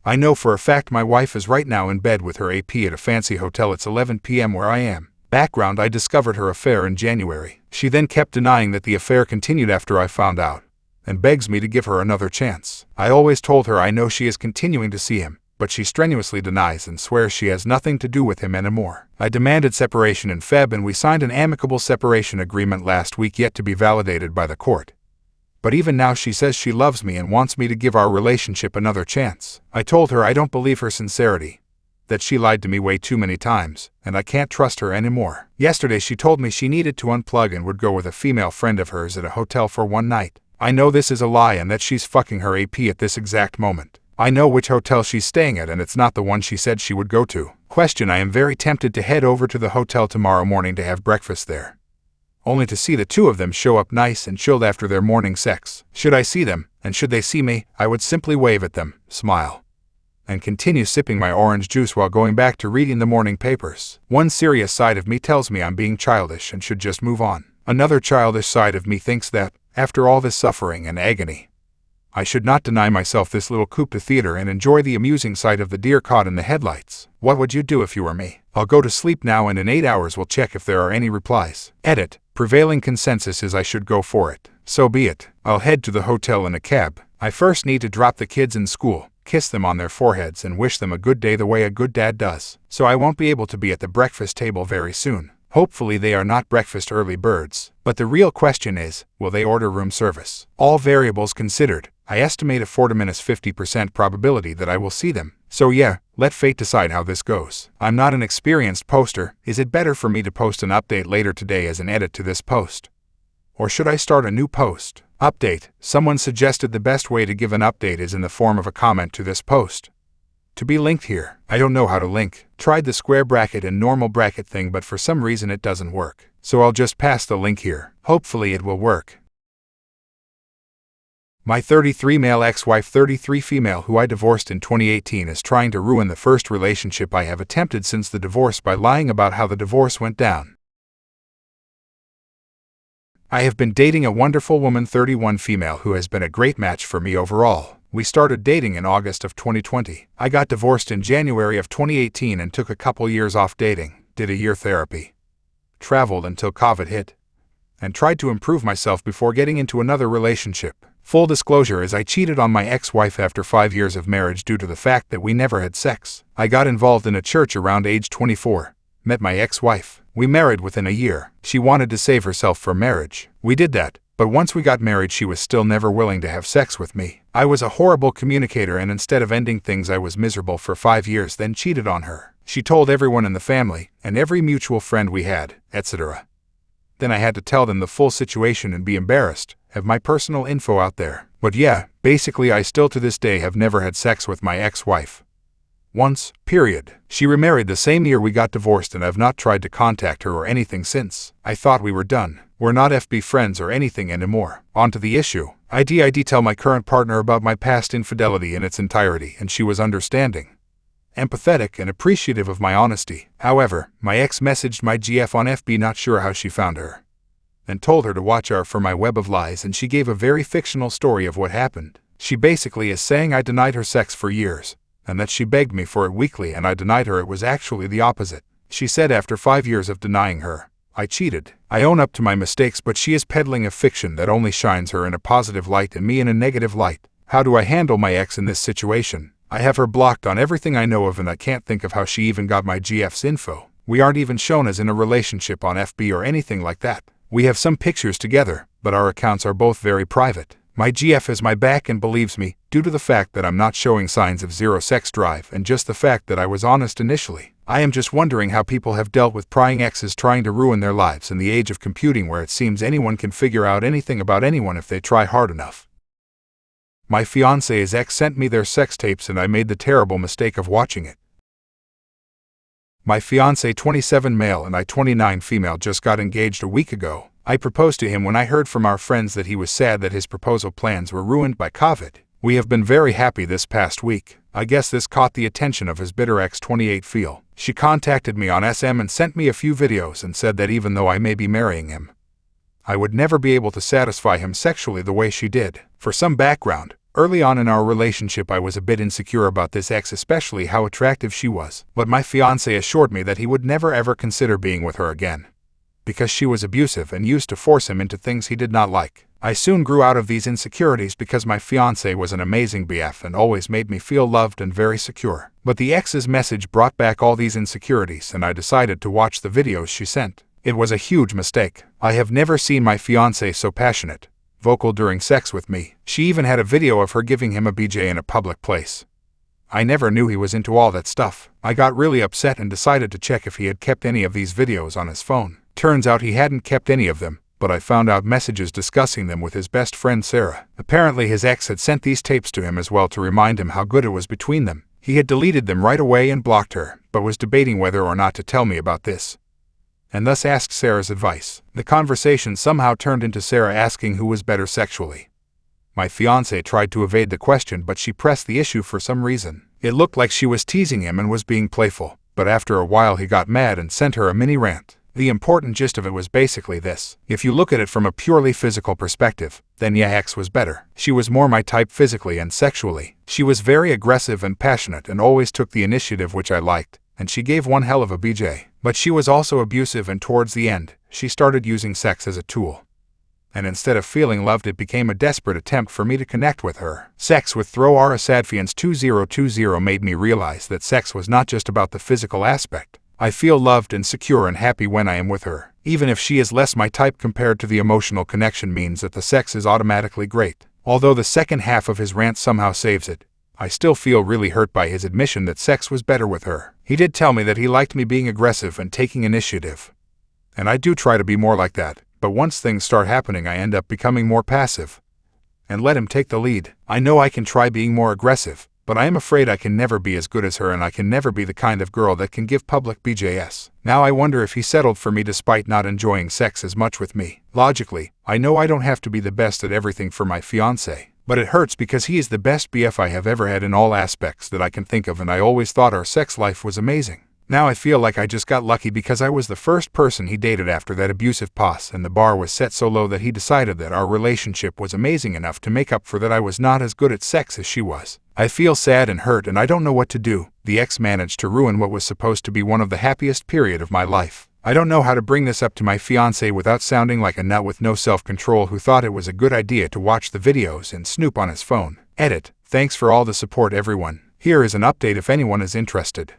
I know for a fact my wife is right now in bed with her AP at a fancy hotel. It's 11 p.m. where I am. Background: I discovered her affair in January. She then kept denying that the affair continued after I found out, and begs me to give her another chance. I always told her I know she is continuing to see him, but she strenuously denies and swears she has nothing to do with him anymore. I demanded separation in Feb, and we signed an amicable separation agreement last week, yet to be validated by the court. But even now she says she loves me and wants me to give our relationship another chance. I told her I don't believe her sincerity, that she lied to me way too many times, and I can't trust her anymore. Yesterday she told me she needed to unplug and would go with a female friend of hers at a hotel for one night. I know this is a lie and that she's fucking her AP at this exact moment. I know which hotel she's staying at, and it's not the one she said she would go to. Question: I am very tempted to head over to the hotel tomorrow morning to have breakfast there, only to see the two of them show up nice and chilled after their morning sex. Should I see them, and should they see me, I would simply wave at them, smile, and continue sipping my orange juice while going back to reading the morning papers. One serious side of me tells me I'm being childish and should just move on. Another childish side of me thinks that, after all this suffering and agony, I should not deny myself this little coup de theater and enjoy the amusing sight of the deer caught in the headlights. What would you do if you were me? I'll go to sleep now, and in 8 hours we'll check if there are any replies. Edit. Prevailing consensus is I should go for it. So be it. I'll head to the hotel in a cab. I first need to drop the kids in school, kiss them on their foreheads, and wish them a good day the way a good dad does. So I won't be able to be at the breakfast table very soon. Hopefully they are not breakfast early birds. But the real question is, will they order room service? All variables considered, I estimate a 40–50% probability that I will see them. So yeah, let fate decide how this goes. I'm not an experienced poster. Is it better for me to post an update later today as an edit to this post? Or should I start a new post? Update. Someone suggested the best way to give an update is in the form of a comment to this post, to be linked here. I don't know how to link. Tried the square bracket and normal bracket thing, but for some reason it doesn't work. So I'll just pass the link here. Hopefully it will work. My 33 male ex-wife, 33 female, who I divorced in 2018, is trying to ruin the first relationship I have attempted since the divorce by lying about how the divorce went down. I have been dating a wonderful woman, 31 female, who has been a great match for me overall. We started dating in August of 2020. I got divorced in January of 2018 and took a couple years off dating, did a year therapy, traveled until COVID hit, and tried to improve myself before getting into another relationship. Full disclosure is I cheated on my ex-wife after 5 years of marriage due to the fact that we never had sex. I got involved in a church around age 24, met my ex-wife. We married within a year. She wanted to save herself for marriage. We did that. But once we got married, she was still never willing to have sex with me. I was a horrible communicator, and instead of ending things, I was miserable for 5 years, then cheated on her. She told everyone in the family, and every mutual friend we had, etc. Then I had to tell them the full situation and be embarrassed, have my personal info out there. But yeah, basically I still to this day have never had sex with my ex-wife. Once, period. She remarried the same year we got divorced, and I've not tried to contact her or anything since. I thought we were done. We're not FB friends or anything anymore. On to the issue. I did tell my current partner about my past infidelity in its entirety, and she was understanding, empathetic, and appreciative of my honesty. However, my ex messaged my GF on FB, not sure how she found her, and told her to watch out for my web of lies, and she gave a very fictional story of what happened. She basically is saying I denied her sex for years, and that she begged me for it weekly, and I denied her. It was actually the opposite. She said after 5 years of denying her, I cheated. I own up to my mistakes, but she is peddling a fiction that only shines her in a positive light and me in a negative light. How do I handle my ex in this situation? I have her blocked on everything I know of, and I can't think of how she even got my GF's info. We aren't even shown as in a relationship on FB or anything like that. We have some pictures together, but our accounts are both very private. My GF has my back and believes me, due to the fact that I'm not showing signs of zero sex drive and just the fact that I was honest initially. I am just wondering how people have dealt with prying exes trying to ruin their lives in the age of computing, where it seems anyone can figure out anything about anyone if they try hard enough. My fiance's ex sent me their sex tapes, and I made the terrible mistake of watching it. My fiance, 27 male, and I, 29 female, just got engaged a week ago. I proposed to him when I heard from our friends that he was sad that his proposal plans were ruined by COVID. We have been very happy this past week. I guess this caught the attention of his bitter ex, 28 feel. She contacted me on SM and sent me a few videos and said that even though I may be marrying him, I would never be able to satisfy him sexually the way she did. For some background, Early on in our relationship I was a bit insecure about this ex, especially how attractive she was, but my fiancé assured me that he would never ever consider being with her again, because she was abusive and used to force him into things he did not like. I soon grew out of these insecurities because my fiancé was an amazing BF and always made me feel loved and very secure. But the ex's message brought back all these insecurities and I decided to watch the videos she sent. It was a huge mistake. I have never seen my fiancé so passionate, vocal during sex with me. She even had a video of her giving him a BJ in a public place. I never knew he was into all that stuff. I got really upset and decided to check if he had kept any of these videos on his phone. Turns out he hadn't kept any of them, but I found out messages discussing them with his best friend Sarah. Apparently his ex had sent these tapes to him as well to remind him how good it was between them. He had deleted them right away and blocked her, but was debating whether or not to tell me about this, and thus asked Sarah's advice. The conversation somehow turned into Sarah asking who was better sexually. My fiancé tried to evade the question, but she pressed the issue for some reason. It looked like she was teasing him and was being playful, but after a while he got mad and sent her a mini rant. The important gist of it was basically this: if you look at it from a purely physical perspective, then yeah, ex was better. She was more my type physically and sexually. She was very aggressive and passionate and always took the initiative, which I liked, and she gave one hell of a BJ. But she was also abusive, and towards the end, she started using sex as a tool. And instead of feeling loved, it became a desperate attempt for me to connect with her. Sex with Throara Sadfians 2020 made me realize that sex was not just about the physical aspect. I feel loved and secure and happy when I am with her. Even if she is less my type compared to the emotional connection means that the sex is automatically great. Although the second half of his rant somehow saves it, I still feel really hurt by his admission that sex was better with her. He did tell me that he liked me being aggressive and taking initiative. And I do try to be more like that, but once things start happening I end up becoming more passive and let him take the lead. I know I can try being more aggressive, but I am afraid I can never be as good as her, and I can never be the kind of girl that can give public BJs. Now I wonder if he settled for me despite not enjoying sex as much with me. Logically, I know I don't have to be the best at everything for my fiancé, but it hurts because he is the best BF I have ever had in all aspects that I can think of, and I always thought our sex life was amazing. Now I feel like I just got lucky because I was the first person he dated after that abusive past, and the bar was set so low that he decided that our relationship was amazing enough to make up for that I was not as good at sex as she was. I feel sad and hurt and I don't know what to do. The ex managed to ruin what was supposed to be one of the happiest period of my life. I don't know how to bring this up to my fiancé without sounding like a nut with no self-control who thought it was a good idea to watch the videos and snoop on his phone. Edit. Thanks for all the support, everyone. Here is an update if anyone is interested.